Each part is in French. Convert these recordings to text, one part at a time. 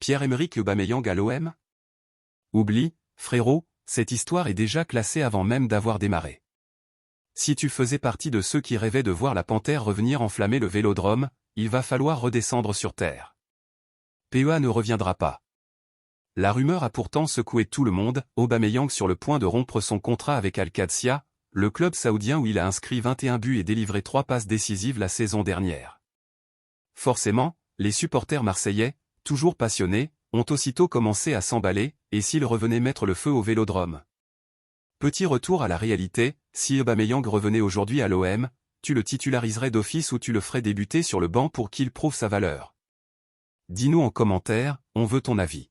Pierre-Emerick Aubameyang à l'OM? Oublie, frérot, cette histoire est déjà classée avant même d'avoir démarré. Si tu faisais partie de ceux qui rêvaient de voir la panthère revenir enflammer le Vélodrome, il va falloir redescendre sur terre. PEA ne reviendra pas. La rumeur a pourtant secoué tout le monde, Aubameyang sur le point de rompre son contrat avec Al-Qadsia, le club saoudien où il a inscrit 21 buts et délivré 3 passes décisives la saison dernière. Forcément, les supporters marseillais, toujours passionnés, ont aussitôt commencé à s'emballer, et s'il revenait mettre le feu au Vélodrome. Petit retour à la réalité, si Aubameyang revenait aujourd'hui à l'OM, tu le titulariserais d'office ou tu le ferais débuter sur le banc pour qu'il prouve sa valeur? Dis-nous en commentaire, on veut ton avis.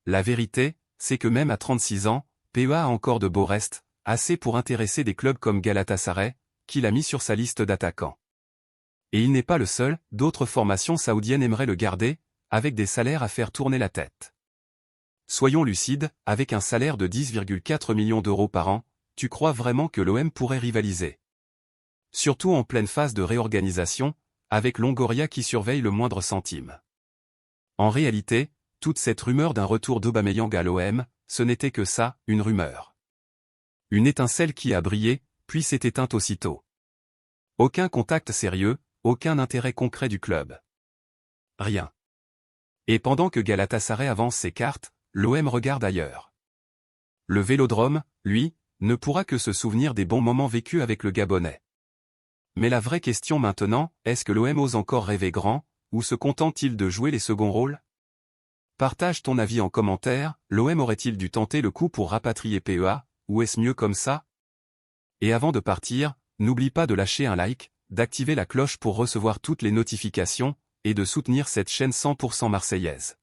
La vérité, c'est que même à 36 ans, PEA a encore de beaux restes, assez pour intéresser des clubs comme Galatasaray, qu'il a mis sur sa liste d'attaquants. Et il n'est pas le seul, d'autres formations saoudiennes aimeraient le garder, avec des salaires à faire tourner la tête. Soyons lucides, avec un salaire de 10,4 millions d'euros par an, tu crois vraiment que l'OM pourrait rivaliser? Surtout en pleine phase de réorganisation, avec Longoria qui surveille le moindre centime. En réalité, toute cette rumeur d'un retour d'Aubameyang à l'OM, ce n'était que ça, une rumeur. Une étincelle qui a brillé, puis s'est éteinte aussitôt. Aucun contact sérieux, aucun intérêt concret du club. Rien. Et pendant que Galatasaray avance ses cartes, l'OM regarde ailleurs. Le Vélodrome, lui, ne pourra que se souvenir des bons moments vécus avec le Gabonais. Mais la vraie question maintenant, est-ce que l'OM ose encore rêver grand, ou se contente-t-il de jouer les seconds rôles? Partage ton avis en commentaire, l'OM aurait-il dû tenter le coup pour rapatrier PEA, ou est-ce mieux comme ça? Et avant de partir, n'oublie pas de lâcher un like, d'activer la cloche pour recevoir toutes les notifications, et de soutenir cette chaîne 100% marseillaise.